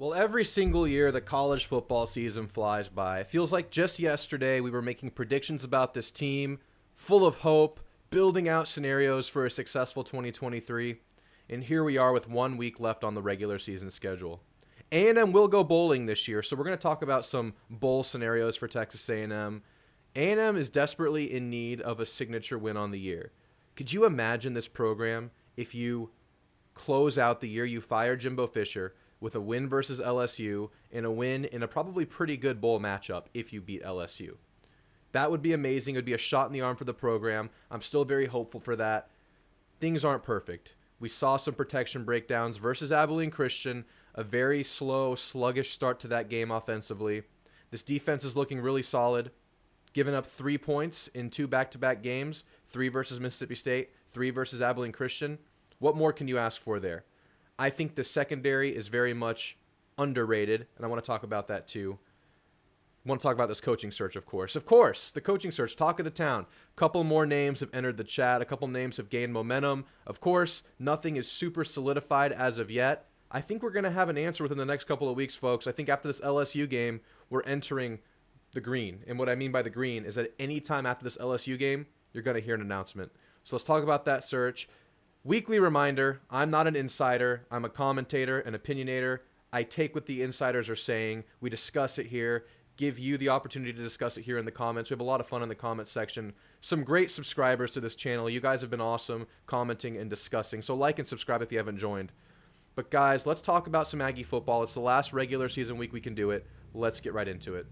Well, every single year the college football season flies by. It feels like just yesterday we were making predictions about this team, full of hope, building out scenarios for a successful 2023, and here we are with 1 week left on the regular season schedule. A&M will go bowling this year, so we're going to talk about some bowl scenarios for Texas A&M. A&M is desperately in need of a signature win on the year. Could you imagine this program if you close out the year you fire Jimbo Fisher with a win versus LSU and a win in a probably pretty good bowl matchup if you beat LSU? That would be amazing. It would be a shot in the arm for the program. I'm still very hopeful for that. Things aren't perfect. We saw some protection breakdowns versus Abilene Christian, a very slow, sluggish start to that game offensively. This defense is looking really solid, giving up 3 points in 2 back-to-back games, 3 versus Mississippi State, 3 versus Abilene Christian. What more can you ask for there? I think the secondary is very much underrated, and I want to talk about that too. I want to talk about this coaching search, of course. Of course, the coaching search, talk of the town. A couple more names have entered the chat. A couple names have gained momentum. Of course, nothing is super solidified as of yet. I think we're going to have an answer within the next couple of weeks, folks. I think after this LSU game, we're entering the green. And what I mean by the green is that any time after this LSU game, you're going to hear an announcement. So let's talk about that search. Weekly reminder, I'm not an insider. I'm a commentator, an opinionator. I take what the insiders are saying. We discuss it here, give you the opportunity to discuss it here in the comments. We have a lot of fun in the comments section. Some great subscribers to this channel. You guys have been awesome commenting and discussing. So like and subscribe if you haven't joined. But guys, let's talk about some Aggie football. It's the last regular season week we can do it. Let's get right into it.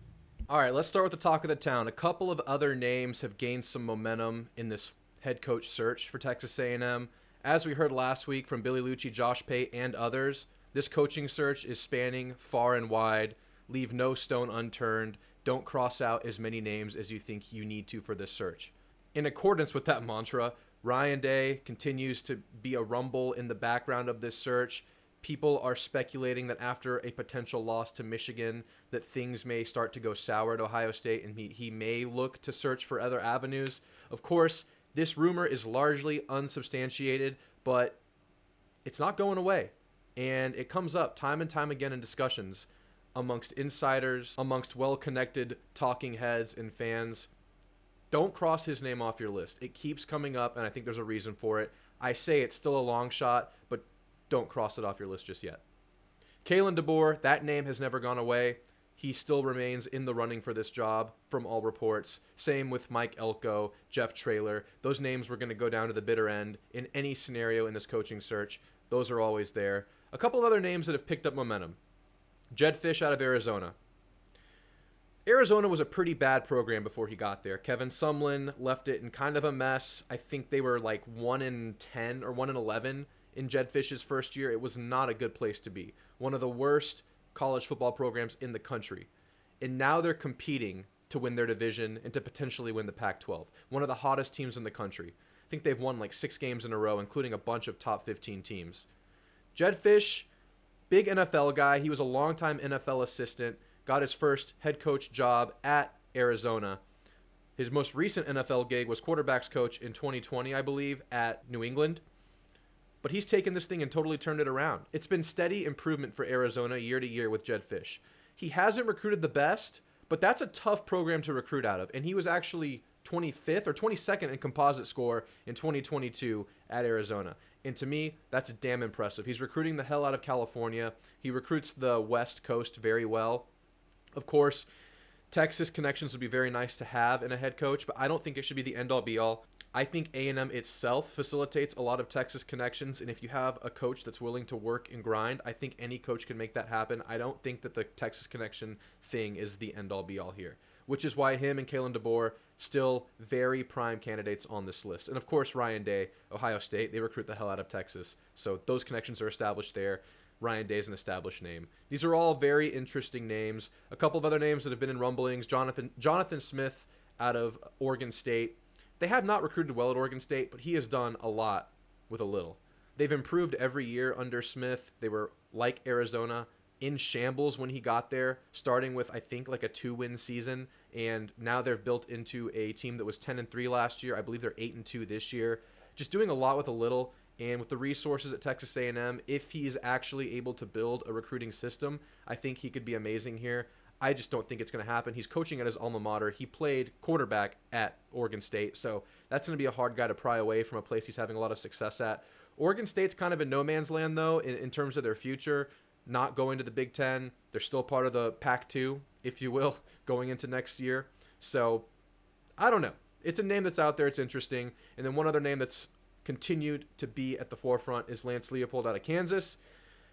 All right, let's start with the talk of the town. A couple of other names have gained some momentum in this head coach search for Texas A&M. As we heard last week from Billy Lucci, Josh Pate, and others, this coaching search is spanning far and wide. Leave no stone unturned. Don't cross out as many names as you think you need to for this search. In accordance with that mantra, Ryan Day continues to be a rumble in the background of this search. People are speculating that after a potential loss to Michigan, that things may start to go sour at Ohio State and he may look to search for other avenues. Of course, this rumor is largely unsubstantiated, but it's not going away. And it comes up time and time again in discussions amongst insiders, amongst well-connected talking heads and fans. Don't cross his name off your list. It keeps coming up, and I think there's a reason for it. I say it's still a long shot, but don't cross it off your list just yet. Kalen DeBoer, that name has never gone away. He still remains in the running for this job from all reports. Same with Mike Elko, Jeff Traylor. Those names were going to go down to the bitter end in any scenario in this coaching search. Those are always there. A couple of other names that have picked up momentum. Jedd Fisch out of Arizona. Arizona was a pretty bad program before he got there. Kevin Sumlin left it in kind of a mess. I think they were like 1-10 or 1-11 in Jedd Fisch's first year. It was not a good place to be. One of the worst college football programs in the country. And now they're competing to win their division and to potentially win the Pac-12. One of the hottest teams in the country. I think they've won like 6 games in a row, including a bunch of top 15 teams. Jedd Fisch, big NFL guy. He was a longtime NFL assistant, got his first head coach job at Arizona. His most recent NFL gig was quarterbacks coach in 2020, I believe, at New England. But he's taken this thing and totally turned it around. It's been steady improvement for Arizona year to year with Jedd Fisch. He hasn't recruited the best, but that's a tough program to recruit out of. And he was actually 25th or 22nd in composite score in 2022 at Arizona. And to me, that's damn impressive. He's recruiting the hell out of California. He recruits the West Coast very well. Of course, Texas connections would be very nice to have in a head coach, but I don't think it should be the end-all be-all. I think A&M itself facilitates a lot of Texas connections, and if you have a coach that's willing to work and grind, I think any coach can make that happen. I don't think that the Texas connection thing is the end-all be-all here, which is why him and Kalen DeBoer still very prime candidates on this list. And of course, Ryan Day, Ohio State, they recruit the hell out of Texas, so those connections are established there. Ryan Day is an established name. These are all very interesting names. A couple of other names that have been in rumblings, Jonathan Smith out of Oregon State. They have not recruited well at Oregon State, but he has done a lot with a little. They've improved every year under Smith. They were, like Arizona, in shambles when he got there, starting with, I think, like a 2-win season, and now they're built into a team that was 10-3 last year. I believe they're 8-2 this year. Just doing a lot with a little, And with the resources at Texas A&M, if he is actually able to build a recruiting system, I think he could be amazing here. I just don't think it's going to happen. He's coaching at his alma mater. He played quarterback at Oregon State, so that's going to be a hard guy to pry away from a place he's having a lot of success at. Oregon State's kind of in no man's land, though, in terms of their future, not going to the Big Ten. They're still part of the Pac-2, if you will, going into next year. So, I don't know. It's a name that's out there. It's interesting. And then one other name that's continued to be at the forefront is Lance Leopold out of Kansas.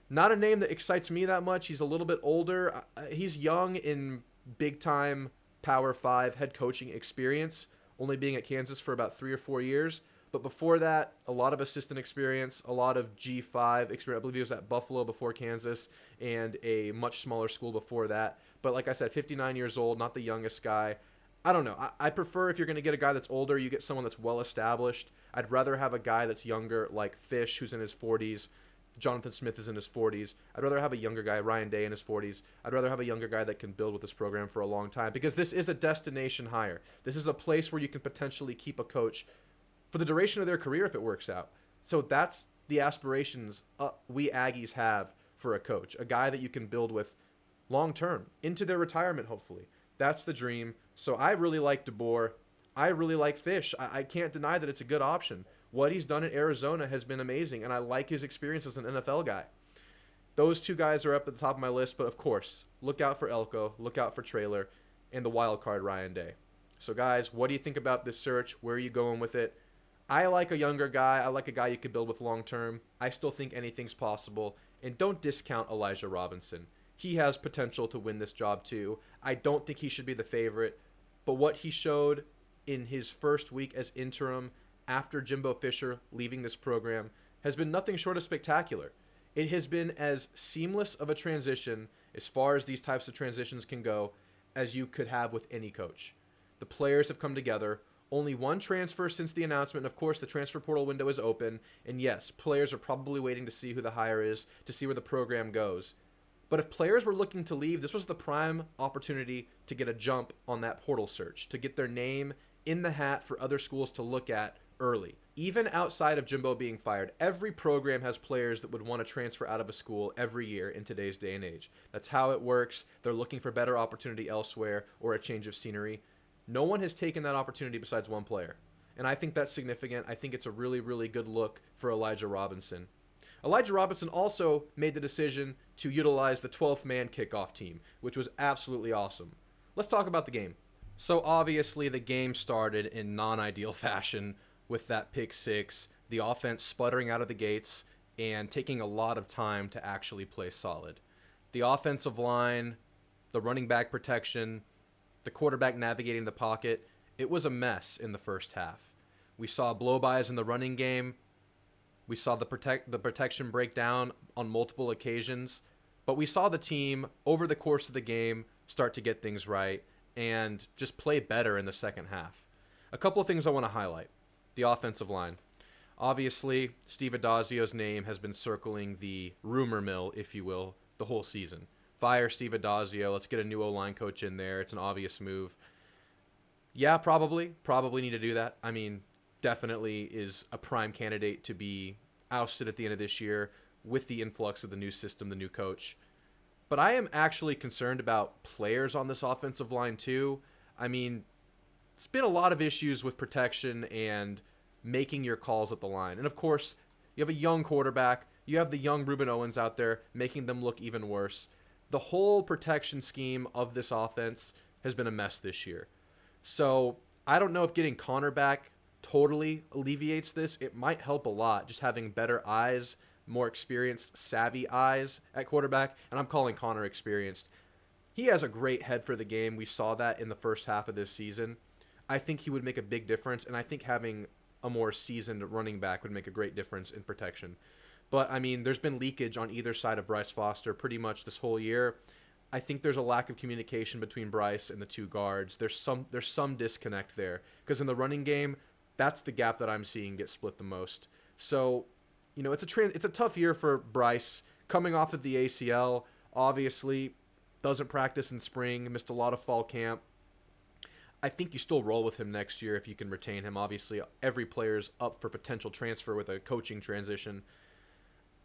Not a name that excites me that much. He's a little bit older. He's young in big-time Power 5 head coaching experience, only being at Kansas for about 3 or 4 years. But before that, a lot of assistant experience, a lot of G5 experience. I believe he was at Buffalo before Kansas and a much smaller school before that. But like I said, 59 years old, not the youngest guy. I don't know. I prefer if you're going to get a guy that's older, you get someone that's well-established. I'd rather have a guy that's younger like Fish, who's in his 40s. Jonathan Smith is in his 40s. I'd rather have a younger guy, Ryan Day, in his 40s. I'd rather have a younger guy that can build with this program for a long time because this is a destination hire. This is a place where you can potentially keep a coach for the duration of their career if it works out. So that's the aspirations we Aggies have for a coach, a guy that you can build with long term into their retirement, hopefully. That's the dream. So I really like DeBoer. I really like Fish. I can't deny that it's a good option. What he's done in Arizona has been amazing, and I like his experience as an NFL guy. Those two guys are up at the top of my list, but of course, look out for Elko, look out for Traylor, and the wild card, Ryan Day. So guys, what do you think about this search? Where are you going with it? I like a younger guy. I like a guy you could build with long term. I still think anything's possible, and don't discount Elijah Robinson. He has potential to win this job too. I don't think he should be the favorite, but what he showed in his first week as interim after Jimbo Fisher leaving this program has been nothing short of spectacular. It has been as seamless of a transition, as far as these types of transitions can go, as you could have with any coach. The players have come together. Only one transfer since the announcement. Of course, the transfer portal window is open. And yes, players are probably waiting to see who the hire is, to see where the program goes. But if players were looking to leave, this was the prime opportunity to get a jump on that portal search, to get their name in the hat for other schools to look at early. Even outside of Jimbo being fired, every program has players that would want to transfer out of a school every year in today's day and age. That's how it works. They're looking for better opportunity elsewhere or a change of scenery. No one has taken that opportunity besides one player. And I think that's significant. I think it's a really, really good look for Elijah Robinson. Elijah Robinson also made the decision to utilize the 12th man kickoff team, which was absolutely awesome. Let's talk about the game. So obviously the game started in non-ideal fashion with that pick six, the offense sputtering out of the gates and taking a lot of time to actually play solid. The offensive line, the running back protection, the quarterback navigating the pocket, it was a mess in the first half. We saw blow-bys in the running game. We saw the protection break down on multiple occasions. But we saw the team, over the course of the game, start to get things right and just play better in the second half. A couple of things I want to highlight. The offensive line. Obviously, Steve Adazio's name has been circling the rumor mill, if you will, the whole season. Fire Steve Adazio. Let's get a new O-line coach in there. It's an obvious move. Yeah, probably need to do that. I mean, definitely is a prime candidate to be ousted at the end of this year with the influx of the new system, the new coach. But I am actually concerned about players on this offensive line too. I mean, it's been a lot of issues with protection and making your calls at the line. And of course, you have a young quarterback. You have the young Reuben Owens out there making them look even worse. The whole protection scheme of this offense has been a mess this year. So I don't know if getting Connor back totally alleviates this. It might help a lot, just having better eyes, more experienced, savvy eyes at quarterback. And I'm calling Connor experienced. He has a great head for the game. We saw that in the first half of this season. I think he would make a big difference, and I think having a more seasoned running back would make a great difference in protection. But, I mean, there's been leakage on either side of Bryce Foster pretty much this whole year. I think there's a lack of communication between Bryce and the two guards. There's some disconnect there. Because in the running game, that's the gap that I'm seeing get split the most. So, you know, it's a tough year for Bryce. Coming off of the ACL, obviously, doesn't practice in spring, missed a lot of fall camp. I think you still roll with him next year if you can retain him. Obviously, every player's up for potential transfer with a coaching transition.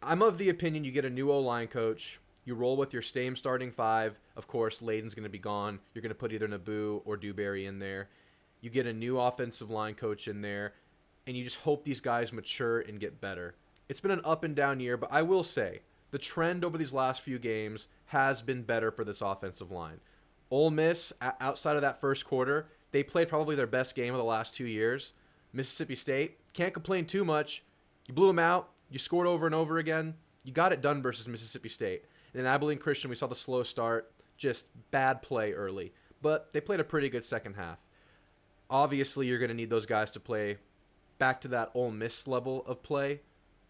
I'm of the opinion you get a new O-line coach, you roll with your same starting five. Of course, Layden's going to be gone. You're going to put either Naboo or Dewberry in there. You get a new offensive line coach in there, and you just hope these guys mature and get better. It's been an up and down year, but I will say the trend over these last few games has been better for this offensive line. Ole Miss, outside of that first quarter, they played probably their best game of the last 2 years. Mississippi State, can't complain too much. You blew them out. You scored over and over again. You got it done versus Mississippi State. And then Abilene Christian, we saw the slow start, just bad play early. But they played a pretty good second half. Obviously, you're going to need those guys to play back to that Ole Miss level of play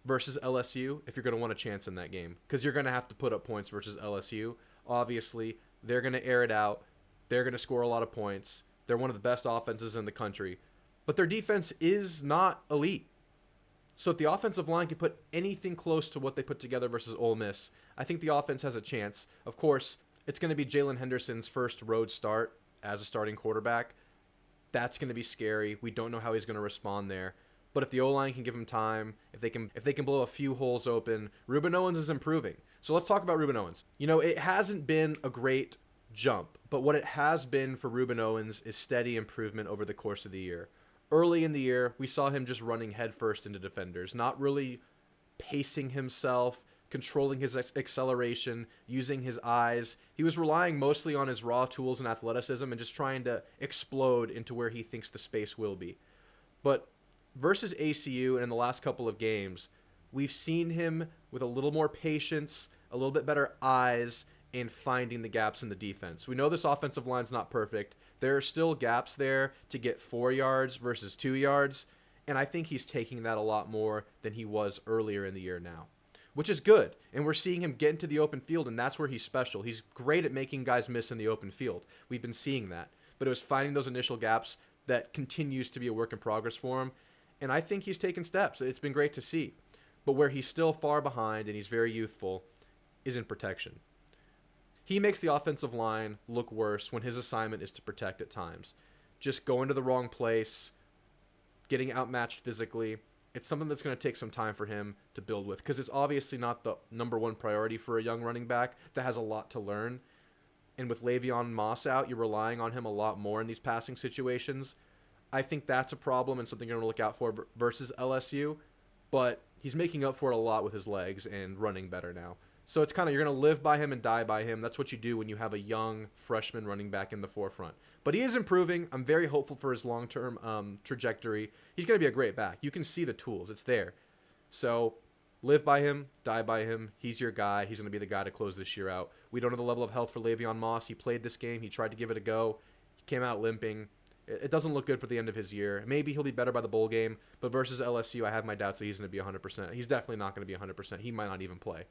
versus LSU if you're going to want a chance in that game. Because you're going to have to put up points versus LSU. Obviously, they're going to air it out. They're going to score a lot of points. They're one of the best offenses in the country. But their defense is not elite. So if the offensive line can put anything close to what they put together versus Ole Miss, I think the offense has a chance. Of course, it's going to be Jalen Henderson's first road start as a starting quarterback. That's going to be scary. We don't know how he's going to respond there. But if the O-line can give him time, if they can blow a few holes open, Ruben Owens is improving. So let's talk about Ruben Owens. You know, it hasn't been a great jump, but what it has been for Ruben Owens is steady improvement over the course of the year. Early in the year, we saw him just running headfirst into defenders, not really pacing himself, controlling his acceleration, using his eyes. He was relying mostly on his raw tools and athleticism and just trying to explode into where he thinks the space will be. But versus ACU and in the last couple of games, we've seen him with a little more patience, a little bit better eyes, and finding the gaps in the defense. We know this offensive line's not perfect. There are still gaps there to get 4 yards versus 2 yards, and I think he's taking that a lot more than he was earlier in the year now, which is good. And we're seeing him get into the open field, and that's where he's special. He's great at making guys miss in the open field. We've been seeing that. But it was finding those initial gaps that continues to be a work in progress for him, and I think he's taken steps. It's been great to see. But where he's still far behind, and he's very youthful, is in protection. He makes the offensive line look worse when his assignment is to protect at times. Just going to the wrong place, getting outmatched physically. It's something that's going to take some time for him to build with because it's obviously not the number one priority for a young running back that has a lot to learn. And with Le'Veon Moss out, you're relying on him a lot more in these passing situations. I think that's a problem and something you're going to look out for versus LSU. But he's making up for it a lot with his legs and running better now. So it's kind of, you're going to live by him and die by him. That's what you do when you have a young freshman running back in the forefront. But he is improving. I'm very hopeful for his long-term trajectory. He's going to be a great back. You can see the tools. It's there. So live by him, die by him. He's your guy. He's going to be the guy to close this year out. We don't know the level of health for Le'Veon Moss. He played this game. He tried to give it a go. He came out limping. It doesn't look good for the end of his year. Maybe he'll be better by the bowl game. But versus LSU, I have my doubts that he's going to be 100%. He's definitely not going to be 100%. He might not even play.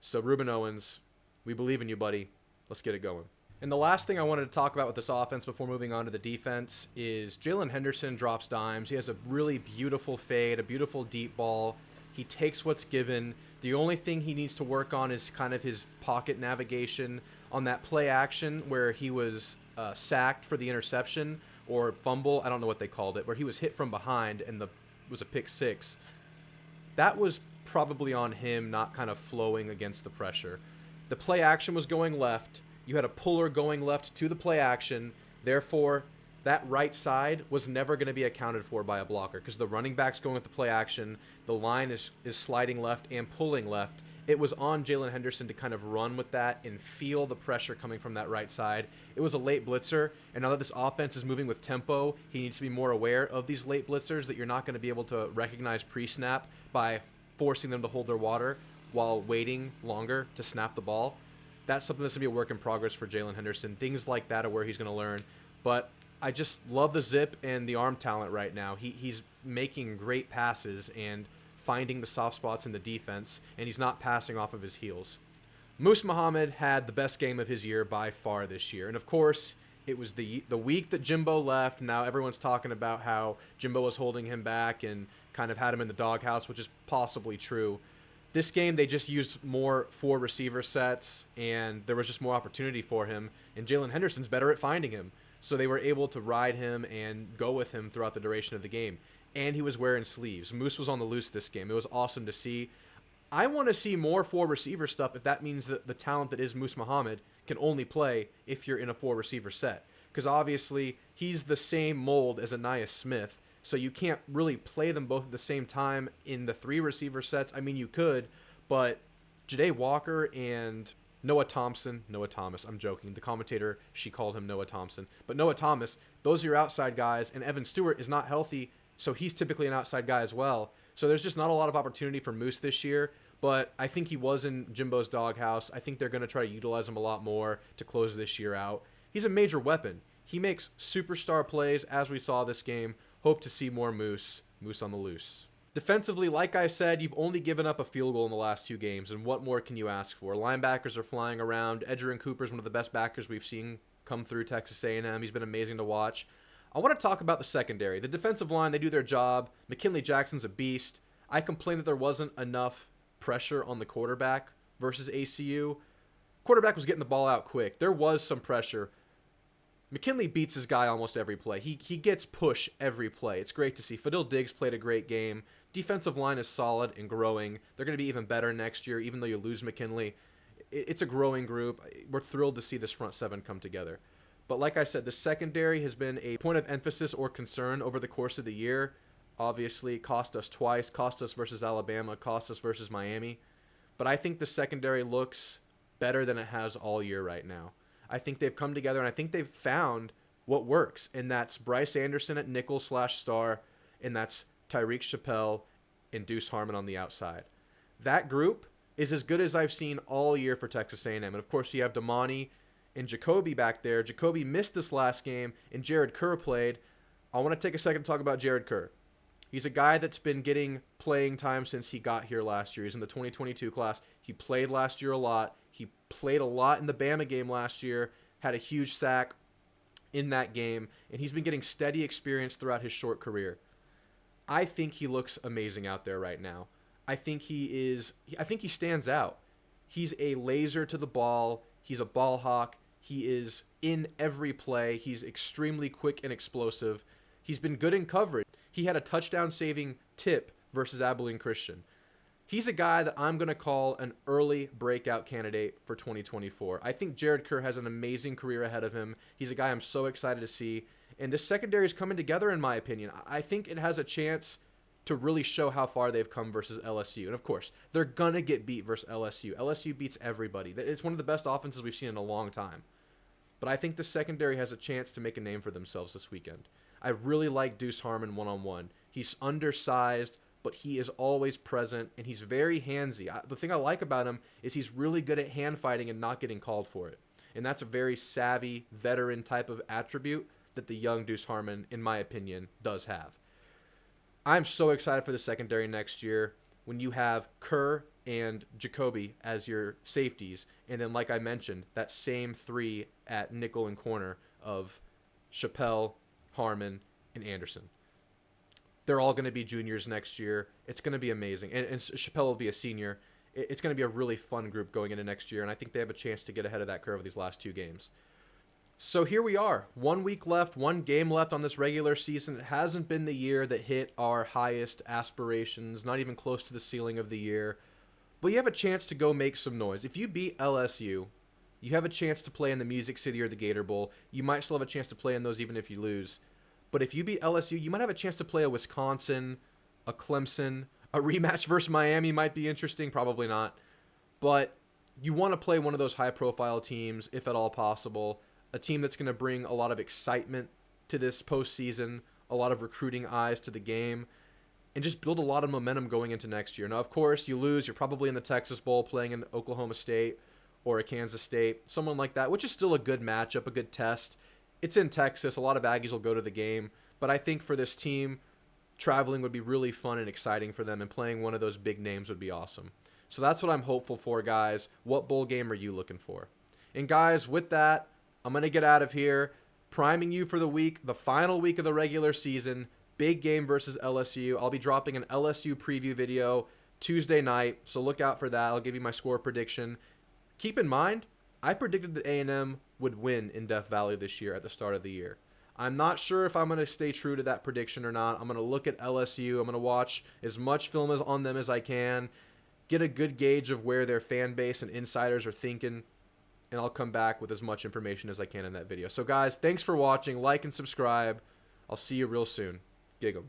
So Ruben Owens, we believe in you, buddy. Let's get it going. And the last thing I wanted to talk about with this offense before moving on to the defense is Jalen Henderson drops dimes. He has a really beautiful fade, a beautiful deep ball. He takes what's given. The only thing he needs to work on is kind of his pocket navigation on that play action where he was sacked for the interception or fumble. I don't know what they called it, where he was hit from behind and was a pick six. That was probably on him not kind of flowing against the pressure. The play action was going left. You had a puller going left to the play action. Therefore, that right side was never going to be accounted for by a blocker because the running back's going with the play action. The line is sliding left and pulling left. It was on Jalen Henderson to kind of run with that and feel the pressure coming from that right side. It was a late blitzer, and now that this offense is moving with tempo, he needs to be more aware of these late blitzers that you're not going to be able to recognize pre-snap by forcing them to hold their water while waiting longer to snap the ball. That's something that's going to be a work in progress for Jalen Henderson. Things like that are where he's going to learn. But I just love the zip and the arm talent right now. He's making great passes and finding the soft spots in the defense, and he's not passing off of his heels. Moose Muhammad had the best game of his year by far this year. And of course, it was the week that Jimbo left. Now everyone's talking about how Jimbo was holding him back and kind of had him in the doghouse, which is possibly true. This game, they just used more 4 receiver sets, and there was just more opportunity for him. And Jalen Henderson's better at finding him. So they were able to ride him and go with him throughout the duration of the game. And he was wearing sleeves. Moose was on the loose this game. It was awesome to see. I want to see more four receiver stuff if that means that the talent that is Moose Muhammad can only play if you're in a four receiver set. Because obviously he's the same mold as Anais Smith, so you can't really play them both at the same time in the three receiver sets. I mean, you could, but Ja'Day Walker and Noah Thomas, I'm joking. The commentator, she called him Noah Thompson. But Noah Thomas, those are your outside guys, and Evan Stewart is not healthy, so he's typically an outside guy as well. So there's just not a lot of opportunity for Moose this year, but I think he was in Jimbo's doghouse. I think they're going to try to utilize him a lot more to close this year out. He's a major weapon. He makes superstar plays, as we saw this game. Hope to see more Moose on the loose. Defensively, like I said, you've only given up a field goal in the last two games, and what more can you ask for? Linebackers are flying around. Edgerrin Cooper is one of the best backers we've seen come through Texas A&M. He's been amazing to watch. I want to talk about the secondary. The defensive line, they do their job. McKinley Jackson's a beast. I complained that there wasn't enough pressure on the quarterback versus ACU. Quarterback was getting the ball out quick. There was some pressure. McKinley beats his guy almost every play. He gets push every play. It's great to see. Fadil Diggs played a great game. Defensive line is solid and growing. They're going to be even better next year, even though you lose McKinley. It's a growing group. We're thrilled to see this front seven come together. But like I said, the secondary has been a point of emphasis or concern over the course of the year. Obviously, cost us twice. Cost us versus Alabama. Cost us versus Miami. But I think the secondary looks better than it has all year right now. I think they've come together, and I think they've found what works, and that's Bryce Anderson at nickel/star, and that's Tyreek Chappelle and Deuce Harmon on the outside. That group is as good as I've seen all year for Texas A&M. And, of course, you have Damani and Jacoby back there. Jacoby missed this last game, and Jared Kerr played. I want to take a second to talk about Jared Kerr. He's a guy that's been getting playing time since he got here last year. He's in the 2022 class. He played last year a lot. He played a lot in the Bama game last year, had a huge sack in that game, and he's been getting steady experience throughout his short career. I think he looks amazing out there right now. I think he stands out. He's a laser to the ball. He's a ball hawk. He is in every play. He's extremely quick and explosive. He's been good in coverage. He had a touchdown-saving tip versus Abilene Christian. He's a guy that I'm going to call an early breakout candidate for 2024. I think Jared Kerr has an amazing career ahead of him. He's a guy I'm so excited to see. And this secondary is coming together, in my opinion. I think it has a chance to really show how far they've come versus LSU. And, of course, they're going to get beat versus LSU. LSU beats everybody. It's one of the best offenses we've seen in a long time. But I think the secondary has a chance to make a name for themselves this weekend. I really like Deuce Harmon one-on-one. He's undersized, but he is always present, and he's very handsy. The thing I like about him is he's really good at hand fighting and not getting called for it. And that's a very savvy, veteran type of attribute that the young Deuce Harmon, in my opinion, does have. I'm so excited for the secondary next year when you have Kerr and Jacoby as your safeties, and then, like I mentioned, that same three at nickel and corner of Chappelle, Harmon, and Anderson. They're all going to be juniors next year. It's going to be amazing. And Chappelle will be a senior. It's going to be a really fun group going into next year, and I think they have a chance to get ahead of that curve these last two games. So here we are. 1 week left, one game left on this regular season. It hasn't been the year that hit our highest aspirations, not even close to the ceiling of the year. But you have a chance to go make some noise. If you beat LSU, you have a chance to play in the Music City or the Gator Bowl. You might still have a chance to play in those even if you lose. But if you beat LSU, you might have a chance to play a Wisconsin, a Clemson. A rematch versus Miami might be interesting. Probably not. But you want to play one of those high-profile teams, if at all possible. A team that's going to bring a lot of excitement to this postseason, a lot of recruiting eyes to the game, and just build a lot of momentum going into next year. Now, of course, you lose, you're probably in the Texas Bowl playing in Oklahoma State or a Kansas State, someone like that, which is still a good matchup, a good test. It's in Texas. A lot of Aggies will go to the game. But I think for this team, traveling would be really fun and exciting for them, and playing one of those big names would be awesome. So that's what I'm hopeful for, guys. What bowl game are you looking for? And, guys, with that, I'm going to get out of here, priming you for the week, the final week of the regular season, big game versus LSU. I'll be dropping an LSU preview video Tuesday night, so look out for that. I'll give you my score prediction. Keep in mind, I predicted that A&M would win in Death Valley this year at the start of the year. I'm not sure if I'm going to stay true to that prediction or not. I'm going to look at LSU. I'm going to watch as much film on them as I can, get a good gauge of where their fan base and insiders are thinking, and I'll come back with as much information as I can in that video. So guys, thanks for watching. Like and subscribe. I'll see you real soon. Gig 'em.